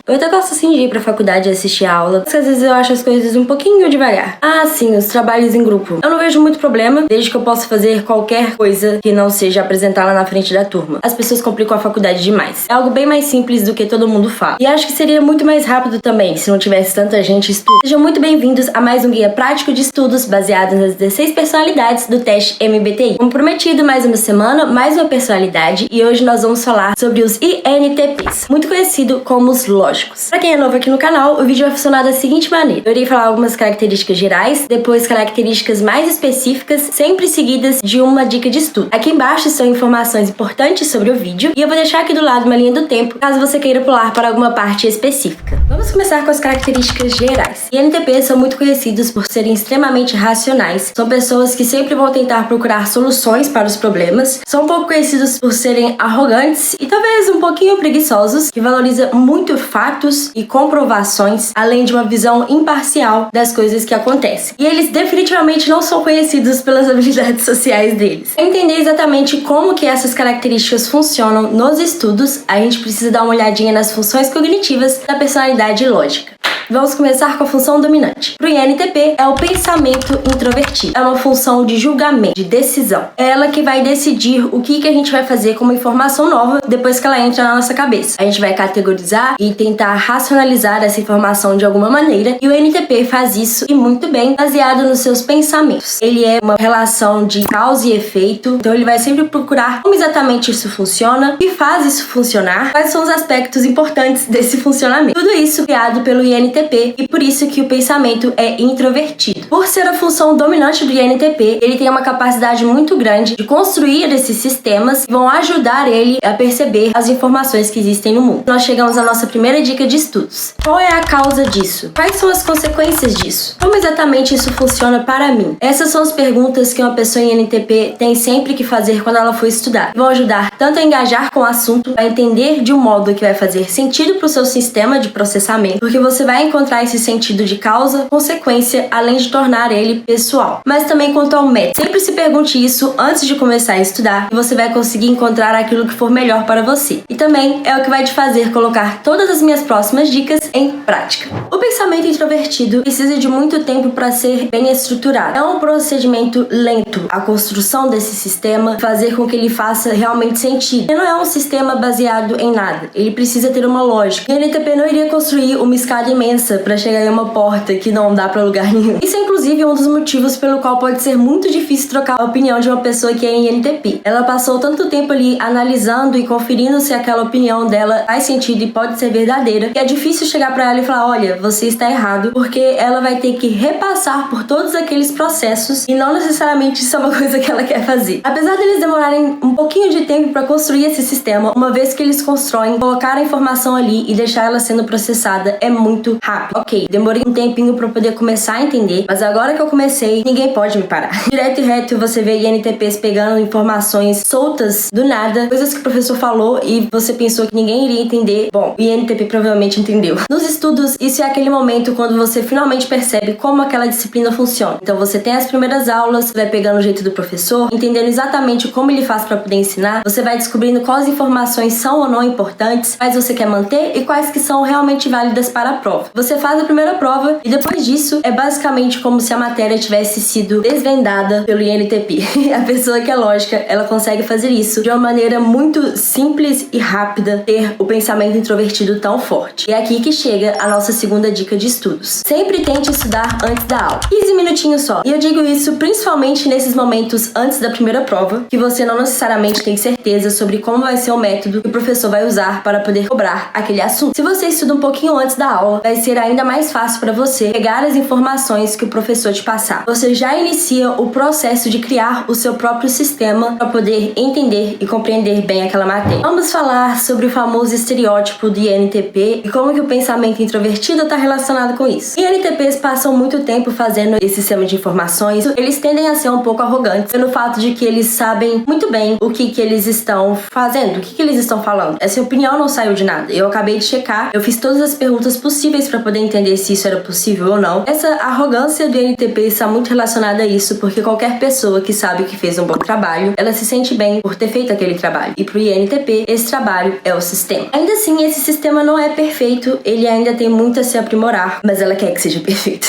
Eu até gosto assim de ir pra faculdade e assistir a aula, mas às vezes eu acho as coisas um pouquinho devagar. Ah, sim, os trabalhos em grupo. Eu não vejo muito problema, desde que eu possa fazer qualquer coisa que não seja apresentar lá na frente da turma. As pessoas complicam a faculdade demais. É algo bem mais simples do que todo mundo fala. E acho que seria muito mais rápido também, se não tivesse tanta gente estudando. Sejam muito bem-vindos a mais um guia prático de estudos baseado nas 16 personalidades do teste MBTI. Como prometido, mais uma semana, mais uma personalidade, e hoje nós vamos falar sobre os INTPs, muito conhecido como os lógicos. Pra quem é novo aqui no canal, o vídeo vai funcionar da seguinte maneira. Eu irei falar algumas características gerais, depois características mais específicas, sempre seguidas de uma dica de estudo. Aqui embaixo são informações importantes sobre o vídeo, e eu vou deixar aqui do lado uma linha do tempo, caso você queira pular para alguma parte específica. Vamos começar com as características gerais. INTPs são muito conhecidos por serem extremamente racionais, são pessoas que sempre vão tentar procurar soluções para os problemas, são um pouco conhecidos por serem arrogantes e talvez um pouquinho preguiçosos, que valorizam muito fatos e comprovações, além de uma visão imparcial das coisas que acontecem. E eles definitivamente não são conhecidos pelas habilidades sociais deles. Para entender exatamente como que essas características funcionam nos estudos, a gente precisa dar uma olhadinha nas funções cognitivas da personalidade lógica. Vamos começar com a função dominante. Para o INTP, é o pensamento introvertido. É uma função de julgamento, de decisão. É ela que vai decidir o que a gente vai fazer com uma informação nova depois que ela entra na nossa cabeça. A gente vai categorizar e tentar racionalizar essa informação de alguma maneira, e o INTP faz isso e muito bem, baseado nos seus pensamentos. Ele é uma relação de causa e efeito, então ele vai sempre procurar como exatamente isso funciona, o que faz isso funcionar, quais são os aspectos importantes desse funcionamento. Tudo isso criado pelo INTP, e por isso que o pensamento é introvertido. Por ser a função dominante do INTP, ele tem uma capacidade muito grande de construir esses sistemas que vão ajudar ele a perceber as informações que existem no mundo. Nós chegamos à nossa primeira dica de estudos. Qual é a causa disso? Quais são as consequências disso? Como exatamente isso funciona para mim? Essas são as perguntas que uma pessoa em INTP tem sempre que fazer quando ela for estudar. Vão ajudar tanto a engajar com o assunto, a entender de um modo que vai fazer sentido para o seu sistema de processamento, porque você vai encontrar esse sentido de causa, consequência, além de tornar ele pessoal. Mas também quanto ao método. Sempre se pergunte isso antes de começar a estudar, e você vai conseguir encontrar aquilo que for melhor para você. E também é o que vai te fazer colocar todas as minhas próximas dicas em prática. O pensamento introvertido precisa de muito tempo para ser bem estruturado. É um procedimento lento a construção desse sistema, fazer com que ele faça realmente sentido. Ele não é um sistema baseado em nada. Ele precisa ter uma lógica. E a INTP não iria construir uma escada imensa para chegar em uma porta que não dá para lugar nenhum. Isso é inclusive um dos motivos pelo qual pode ser muito difícil trocar a opinião de uma pessoa que é INTP. Ela passou tanto tempo ali analisando e conferindo se aquela opinião dela faz sentido e pode ser verdadeira, que é difícil chegar para ela e falar: olha, você está errado, porque ela vai ter que repassar por todos aqueles processos e não necessariamente isso é uma coisa que ela quer fazer. Apesar deles demorarem um pouquinho de tempo para construir esse sistema, uma vez que eles constroem, colocar a informação ali e deixar ela sendo processada é muito rápido. Ok, demorei um tempinho pra poder começar a entender, mas agora que eu comecei, ninguém pode me parar. Direto e reto você vê INTPs pegando informações soltas do nada, coisas que o professor falou e você pensou que ninguém iria entender. Bom, o INTP provavelmente entendeu. Nos estudos, isso é aquele momento quando você finalmente percebe como aquela disciplina funciona. Então você tem as primeiras aulas, vai pegando o jeito do professor, entendendo exatamente como ele faz pra poder ensinar, você vai descobrindo quais informações são ou não importantes, quais você quer manter e quais que são realmente válidas para a prova. Você faz a primeira prova e depois disso é basicamente como se a matéria tivesse sido desvendada pelo INTP. A pessoa que é lógica, ela consegue fazer isso de uma maneira muito simples e rápida, ter o pensamento introvertido tão forte. E é aqui que chega a nossa segunda dica de estudos. Sempre tente estudar antes da aula. 15 minutinhos só. E eu digo isso principalmente nesses momentos antes da primeira prova, que você não necessariamente tem certeza sobre como vai ser o método que o professor vai usar para poder cobrar aquele assunto. Se você estuda um pouquinho antes da aula, vai ser ainda mais fácil para você pegar as informações que o professor te passar. Você já inicia o processo de criar o seu próprio sistema para poder entender e compreender bem aquela matéria. Vamos falar sobre o famoso estereótipo do INTP e como que o pensamento introvertido está relacionado com isso. INTPs passam muito tempo fazendo esse sistema de informações. Eles tendem a ser um pouco arrogantes pelo fato de que eles sabem muito bem o que eles estão fazendo, o que eles estão falando. Essa opinião não saiu de nada. Eu acabei de checar, eu fiz todas as perguntas possíveis para poder entender se isso era possível ou não. Essa arrogância do INTP está muito relacionada a isso, porque qualquer pessoa que sabe que fez um bom trabalho, ela se sente bem por ter feito aquele trabalho. E pro INTP, esse trabalho é o sistema. Ainda assim, esse sistema não é perfeito, ele ainda tem muito a se aprimorar, mas ela quer que seja perfeito.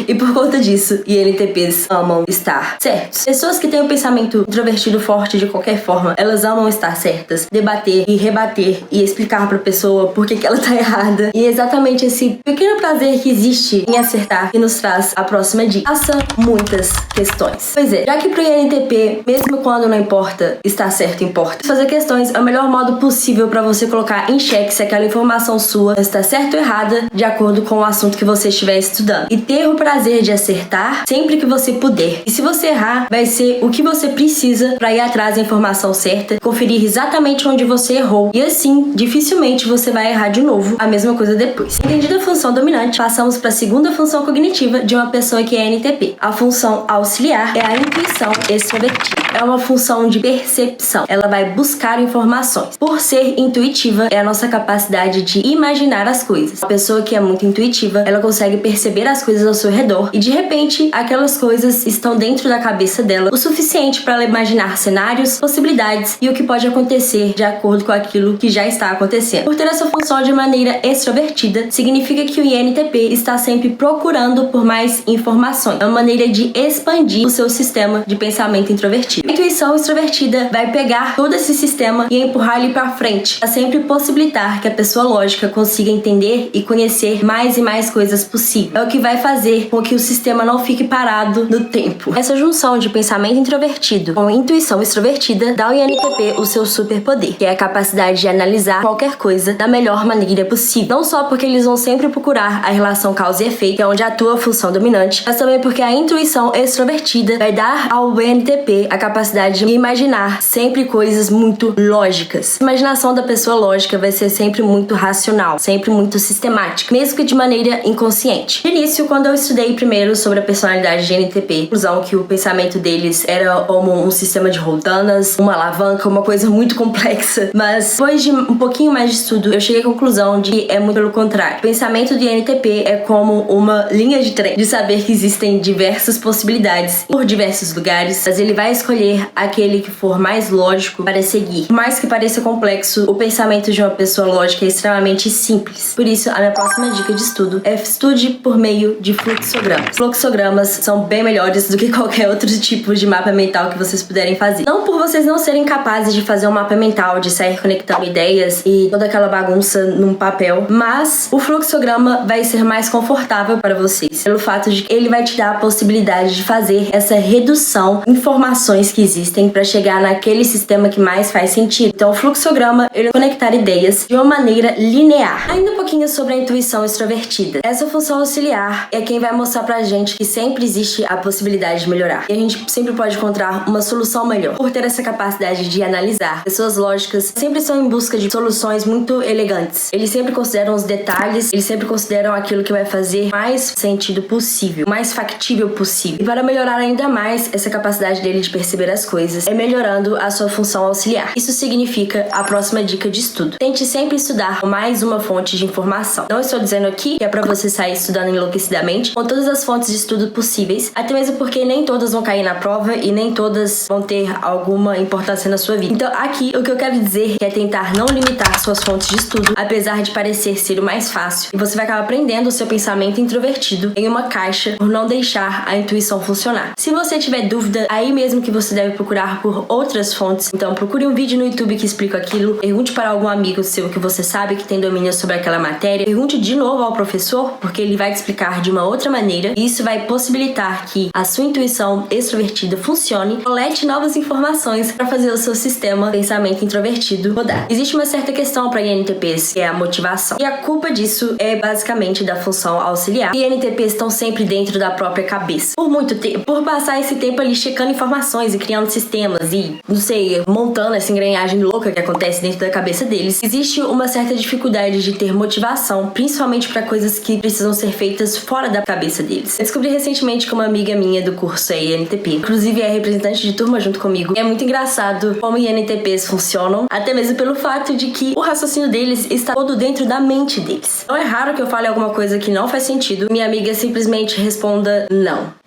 E por conta disso, INTPs amam estar certos. Pessoas que têm um pensamento introvertido forte de qualquer forma, elas amam estar certas, debater e rebater e explicar pra pessoa por que ela tá errada. E é exatamente esse pequeno prazer que existe em acertar que nos traz a próxima dica. Faça muitas questões. Pois é, já que pro INTP, mesmo quando não importa, estar certo importa, fazer questões é o melhor modo possível pra você colocar em xeque se aquela informação sua está certa ou errada de acordo com o assunto que você estiver estudando. E ter o prazer de acertar sempre que você puder. E se você errar, vai ser o que você precisa pra ir atrás da informação certa, conferir exatamente onde você errou. E assim, dificilmente você vai errar de novo a mesma coisa depois. Entendida a função dominante, passamos para a segunda função cognitiva de uma pessoa que é INTP. A função auxiliar é a intuição extrovertida. É uma função de percepção. Ela vai buscar informações. Por ser intuitiva, é a nossa capacidade de imaginar as coisas. A pessoa que é muito intuitiva, ela consegue perceber as coisas ao seu redor e de repente aquelas coisas estão dentro da cabeça dela o suficiente para ela imaginar cenários, possibilidades e o que pode acontecer de acordo com aquilo que já está acontecendo. Por ter essa função de maneira extrovertida, significa que o INTP está sempre procurando por mais informações. É uma maneira de expandir o seu sistema de pensamento introvertido. A intuição extrovertida vai pegar todo esse sistema e empurrar ele para frente, para sempre possibilitar que a pessoa lógica consiga entender e conhecer mais e mais coisas possíveis. É o que vai fazer com que o sistema não fique parado no tempo. Essa junção de pensamento introvertido com intuição extrovertida dá ao INTP o seu superpoder, que é a capacidade de analisar qualquer coisa da melhor maneira possível. Não só porque eles vão sempre procurar a relação causa e efeito, que é onde atua a função dominante, mas também porque a intuição extrovertida vai dar ao INTP a capacidade de imaginar sempre coisas muito lógicas. A imaginação da pessoa lógica vai ser sempre muito racional, sempre muito sistemática, mesmo que de maneira inconsciente. De início, quando eu estudei primeiro sobre a personalidade de INTP, conclusão que o pensamento deles era como um sistema de rotanas, uma alavanca, uma coisa muito complexa, mas depois de um pouquinho mais de estudo, eu cheguei à conclusão de que é muito pelo contrário. O pensamento do INTP é como uma linha de trem, de saber que existem diversas possibilidades por diversos lugares, mas ele vai escolher aquele que for mais lógico para seguir. Por mais que pareça complexo, o pensamento de uma pessoa lógica é extremamente simples. Por isso, a minha próxima dica de estudo é estude por meio de fluxogramas. Fluxogramas são bem melhores do que qualquer outro tipo de mapa mental que vocês puderem fazer. Não por vocês não serem capazes de fazer um mapa mental, de sair conectando ideias e toda aquela bagunça num papel, mas o fluxograma vai ser mais confortável para vocês, pelo fato de que ele vai te dar a possibilidade de fazer essa redução de informações que existem para chegar naquele sistema que mais faz sentido. Então o fluxograma, ele vai conectar ideias de uma maneira linear. Ainda um pouquinho sobre a intuição extrovertida. Essa função auxiliar é quem vai mostrar pra gente que sempre existe a possibilidade de melhorar. E a gente sempre pode encontrar uma solução melhor. Por ter essa capacidade de analisar, pessoas lógicas sempre estão em busca de soluções muito elegantes. Eles sempre consideram os detalhes, eles sempre consideram aquilo que vai fazer mais sentido possível, mais factível possível. E para melhorar ainda mais essa capacidade dele de perceber as coisas, é melhorando a sua função auxiliar. Isso significa a próxima dica de estudo. Tente sempre estudar mais uma fonte de informação. Não estou dizendo aqui que é para você sair estudando enlouquecidamente com todas as fontes de estudo possíveis, até mesmo porque nem todas vão cair na prova e nem todas vão ter alguma importância na sua vida. Então aqui o que eu quero dizer é tentar não limitar suas fontes de estudo, apesar de parecer ser o mais fácil, e você vai acabar prendendo o seu pensamento introvertido em uma caixa por não deixar a intuição funcionar. Se você tiver dúvida, aí mesmo que você deve procurar por outras fontes, então procure um vídeo no YouTube que explica aquilo, pergunte para algum amigo seu que você sabe que tem domínio sobre aquela matéria, pergunte de novo ao professor, porque ele vai te explicar de uma outra maneira, e isso vai possibilitar que a sua intuição extrovertida funcione, colete novas informações para fazer o seu sistema pensamento introvertido rodar. Existe uma certa questão para INTPs, que é a motivação, e a culpa disso é basicamente da função auxiliar. E INTPs estão sempre dentro da própria cabeça, por muito tempo, por passar esse tempo ali checando informações, e criando sistemas e, não sei, montando essa engrenagem louca que acontece dentro da cabeça deles, existe uma certa dificuldade de ter motivação, principalmente para coisas que precisam ser feitas fora da cabeça deles. Eu descobri recentemente que uma amiga minha do curso INTP, inclusive é representante de turma junto comigo, e é muito engraçado como INTPs funcionam, até mesmo pelo fato de que o raciocínio deles está todo dentro da mente deles. Não é raro que eu fale alguma coisa que não faz sentido, minha amiga simplesmente responda não.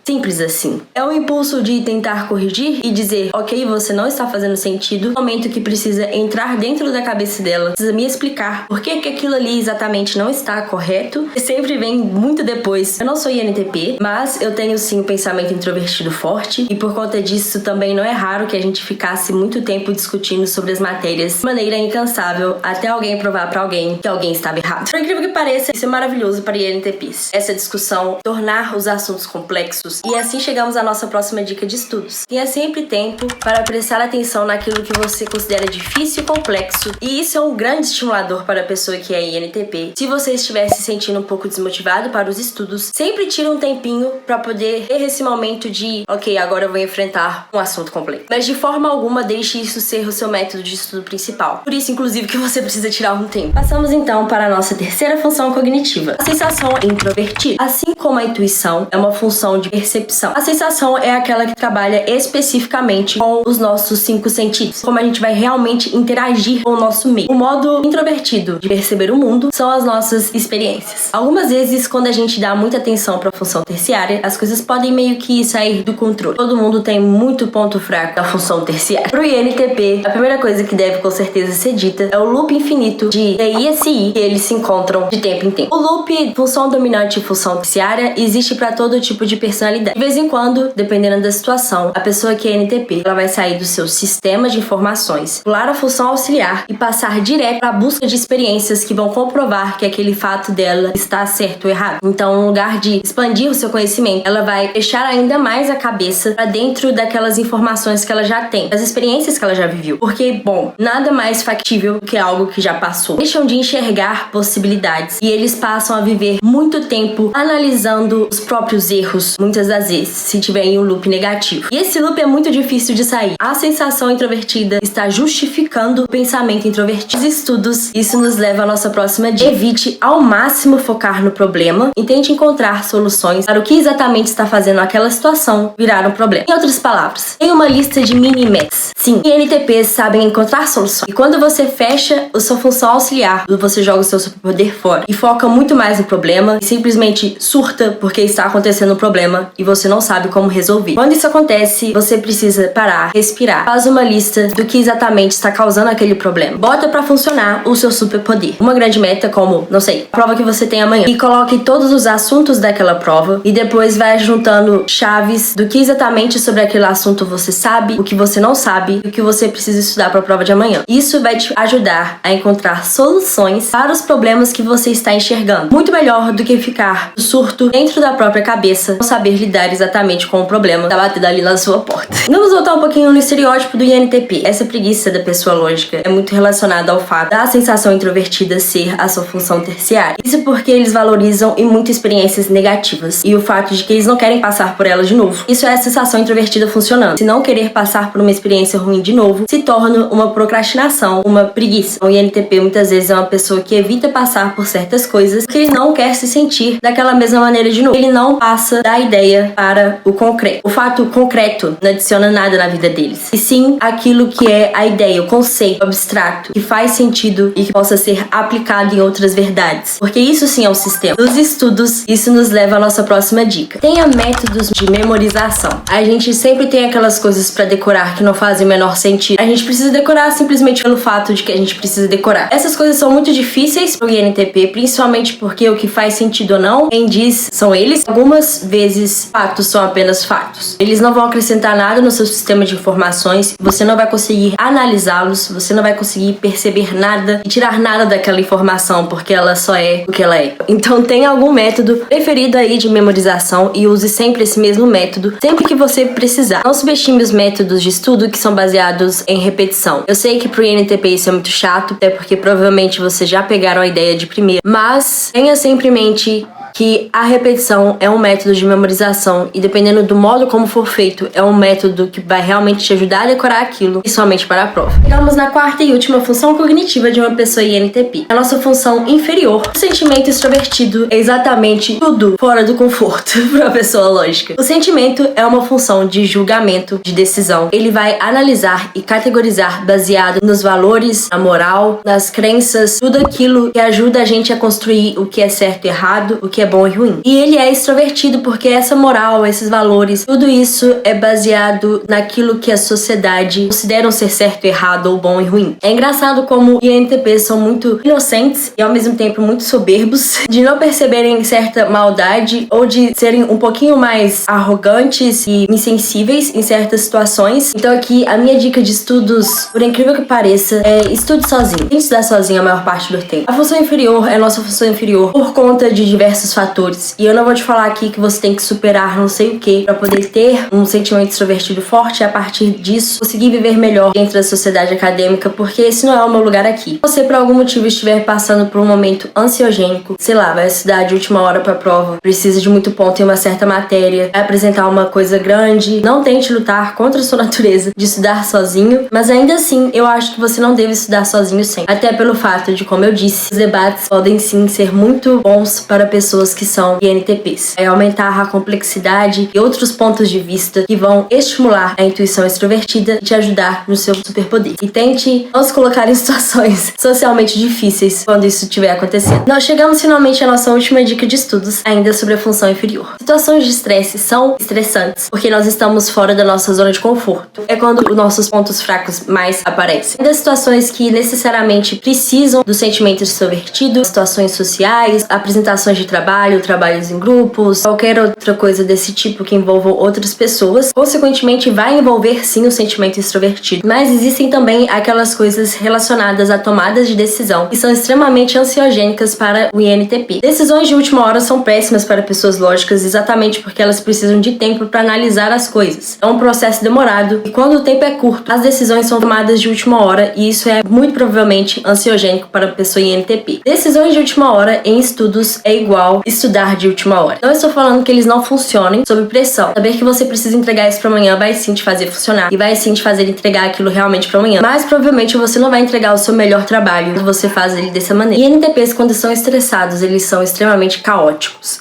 Simples assim. É o impulso de tentar corrigir e dizer, ok, você não está fazendo sentido, no momento que precisa entrar dentro da cabeça dela, precisa me explicar por que aquilo ali exatamente não está correto, e sempre vem muito depois. Eu não sou INTP, mas eu tenho sim um pensamento introvertido forte, e por conta disso também não é raro que a gente ficasse muito tempo discutindo sobre as matérias de maneira incansável, até alguém provar pra alguém que alguém estava errado. Por incrível que pareça, isso é maravilhoso para INTPs. Essa discussão, tornar os assuntos complexos. E assim chegamos à nossa próxima dica de estudos. Tenha sempre tempo para prestar atenção naquilo que você considera difícil e complexo, e isso é um grande estimulador para a pessoa que é INTP. Se você estiver se sentindo um pouco desmotivado para os estudos, sempre tira um tempinho para poder ter esse momento de, ok, agora eu vou enfrentar um assunto complexo. Mas de forma alguma deixe isso ser o seu método de estudo principal. Por isso, inclusive, que você precisa tirar um tempo. Passamos então para a nossa terceira função cognitiva, a sensação introvertida. Assim como a intuição é uma função de percepção, a sensação é aquela que trabalha especificamente com os nossos 5 sentidos, como a gente vai realmente interagir com o nosso meio. O modo introvertido de perceber o mundo são as nossas experiências. Algumas vezes, quando a gente dá muita atenção para a função terciária, as coisas podem meio que sair do controle. Todo mundo tem muito ponto fraco da função terciária. Pro INTP, a primeira coisa que deve com certeza ser dita é o loop infinito de TI e SI, que eles se encontram de tempo em tempo. O loop, função dominante e função terciária, existe para todo tipo de personalidade. De vez em quando, dependendo da situação, a pessoa que é INTP, ela vai sair do seu sistema de informações, pular a função auxiliar e passar direto para a busca de experiências que vão comprovar que aquele fato dela está certo ou errado. Então, no lugar de expandir o seu conhecimento, ela vai fechar ainda mais a cabeça para dentro daquelas informações que ela já tem, das experiências que ela já viveu. Porque, bom, nada mais factível do que algo que já passou. Deixam de enxergar possibilidades e eles passam a viver muito tempo analisando os próprios erros, muitas das vezes, se tiver em um loop negativo. E esse loop é muito difícil de sair. A sensação introvertida está justificando o pensamento introvertido. Os estudos, isso nos leva à nossa próxima dica. Evite ao máximo focar no problema e tente encontrar soluções para o que exatamente está fazendo aquela situação virar um problema. Em outras palavras, tem uma lista de mini-metas. Sim, INTPs sabem encontrar soluções. E quando você fecha a sua função auxiliar, você joga o seu superpoder fora e foca muito mais no problema e simplesmente surta porque está acontecendo um problema e você não sabe como resolver. Quando isso acontece, você precisa parar, respirar, faz uma lista do que exatamente está causando aquele problema. Bota pra funcionar o seu superpoder. Uma grande meta como, não sei, a prova que você tem amanhã. E coloque todos os assuntos daquela prova e depois vai juntando chaves do que exatamente sobre aquele assunto você sabe, o que você não sabe e o que você precisa estudar para a prova de amanhã. Isso vai te ajudar a encontrar soluções para os problemas que você está enxergando. Muito melhor do que ficar no surto dentro da própria cabeça, não saber lidar exatamente com o problema que tá batendo ali na sua porta. Vamos voltar um pouquinho no estereótipo do INTP. Essa preguiça da pessoa lógica é muito relacionada ao fato da sensação introvertida ser a sua função terciária. Isso porque eles valorizam em muitas experiências negativas e o fato de que eles não querem passar por elas de novo. Isso é a sensação introvertida funcionando. Se não querer passar por uma experiência ruim de novo, se torna uma procrastinação, uma preguiça. O INTP muitas vezes é uma pessoa que evita passar por certas coisas porque ele não quer se sentir daquela mesma maneira de novo. Ele não passa da ideia para o concreto. O fato concreto não adiciona nada na vida deles. E sim aquilo que é a ideia, o conceito abstrato, que faz sentido e que possa ser aplicado em outras verdades. Porque isso sim é o sistema. Nos estudos, isso nos leva à nossa próxima dica. Tenha métodos de memorização. A gente sempre tem aquelas coisas pra decorar que não fazem o menor sentido. A gente precisa decorar simplesmente pelo fato de que a gente precisa decorar. Essas coisas são muito difíceis pro INTP, principalmente porque o que faz sentido ou não, quem diz são eles. Algumas vezes, fatos são apenas fatos. Eles não vão acrescentar nada no seu sistema de informações, você não vai conseguir analisá-los, você não vai conseguir perceber nada e tirar nada daquela informação, porque ela só é o que ela é. Então tenha algum método preferido aí de memorização e use sempre esse mesmo método, sempre que você precisar. Não subestime os métodos de estudo que são baseados em repetição. Eu sei que pro INTP isso é muito chato, até porque provavelmente vocês já pegaram a ideia de primeira, mas tenha sempre em mente que a repetição é um método de memorização e dependendo do modo como for feito, é um método que vai realmente te ajudar a decorar aquilo e somente para a prova. Chegamos na quarta e última função cognitiva de uma pessoa INTP. A nossa função inferior. O sentimento extrovertido é exatamente tudo fora do conforto para uma pessoa lógica. O sentimento é uma função de julgamento, de decisão. Ele vai analisar e categorizar baseado nos valores, na moral, nas crenças, tudo aquilo que ajuda a gente a construir o que é certo e errado, o que é bom e ruim. E ele é extrovertido porque essa moral, esses valores, tudo isso é baseado naquilo que a sociedade considera ser certo e errado ou bom e ruim. É engraçado como INTPs são muito inocentes e ao mesmo tempo muito soberbos, de não perceberem certa maldade ou de serem um pouquinho mais arrogantes e insensíveis em certas situações. Então aqui a minha dica de estudos, por incrível que pareça, é estude sozinho. Tente estudar sozinho a maior parte do tempo. A função inferior é a nossa função inferior por conta de diversos fatores. E eu não vou te falar aqui que você tem que superar não sei o que para poder ter um sentimento extrovertido forte e a partir disso conseguir viver melhor dentro da sociedade acadêmica, porque esse não é o meu lugar aqui. Se você por algum motivo estiver passando por um momento ansiogênico, sei lá, vai estudar de última hora pra prova, precisa de muito ponto em uma certa matéria, vai apresentar uma coisa grande, não tente lutar contra a sua natureza de estudar sozinho, mas ainda assim eu acho que você não deve estudar sozinho sempre. Até pelo fato de, como eu disse, os debates podem sim ser muito bons para pessoas que são INTPs. É aumentar a complexidade e outros pontos de vista que vão estimular a intuição extrovertida e te ajudar no seu superpoder. E tente não se colocar em situações socialmente difíceis quando isso estiver acontecendo. Nós chegamos finalmente à nossa última dica de estudos, ainda sobre a função inferior. Situações de estresse são estressantes porque nós estamos fora da nossa zona de conforto. É quando os nossos pontos fracos mais aparecem. Ainda situações que necessariamente precisam do sentimento extrovertido, situações sociais, apresentações de trabalho, trabalhos em grupos, qualquer outra coisa desse tipo que envolvam outras pessoas, consequentemente vai envolver sim o sentimento extrovertido. Mas existem também aquelas coisas relacionadas a tomadas de decisão que são extremamente ansiogênicas para o INTP. Decisões de última hora são péssimas para pessoas lógicas exatamente porque elas precisam de tempo para analisar as coisas. É um processo demorado e quando o tempo é curto, as decisões são tomadas de última hora e isso é muito provavelmente ansiogênico para a pessoa INTP. Decisões de última hora em estudos é igual estudar de última hora. Não estou falando que eles não funcionem sob pressão. Saber que você precisa entregar isso para amanhã vai sim te fazer funcionar e vai sim te fazer entregar aquilo realmente para amanhã. Mas provavelmente você não vai entregar o seu melhor trabalho se você faz ele dessa maneira. E INTPs, quando estão estressados, eles são extremamente caóticos.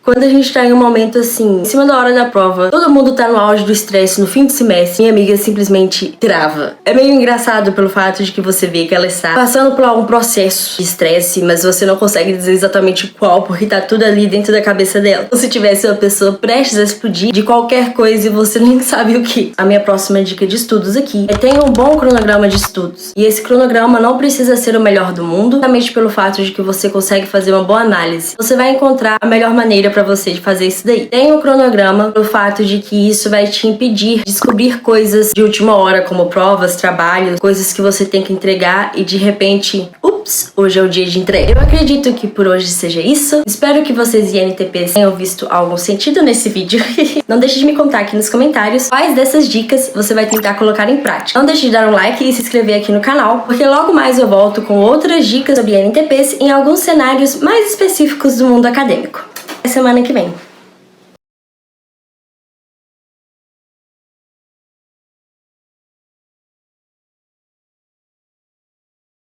Quando a gente tá em um momento assim, em cima da hora da prova, todo mundo tá no auge do estresse no fim do semestre, minha amiga simplesmente trava. É meio engraçado pelo fato de que você vê que ela está passando por algum processo de estresse, mas você não consegue dizer exatamente qual, porque tá tudo ali dentro da cabeça dela. Como se tivesse uma pessoa prestes a explodir de qualquer coisa e você nem sabe o que. A minha próxima dica de estudos aqui é tenha um bom cronograma de estudos. E esse cronograma não precisa ser o melhor do mundo, somente pelo fato de que você consegue fazer uma boa análise. Você vai encontrar a melhor maneira pra você de fazer isso daí. Tem um cronograma pelo fato de que isso vai te impedir de descobrir coisas de última hora, como provas, trabalhos, coisas que você tem que entregar e de repente, ups, hoje é o dia de entrega. Eu acredito que por hoje seja isso. Espero que vocês INTPs tenham visto algum sentido nesse vídeo. Não deixe de me contar aqui nos comentários quais dessas dicas você vai tentar colocar em prática. Não deixe de dar um like e se inscrever aqui no canal, porque logo mais eu volto com outras dicas sobre INTPs em alguns cenários mais específicos do mundo acadêmico. Até semana que vem.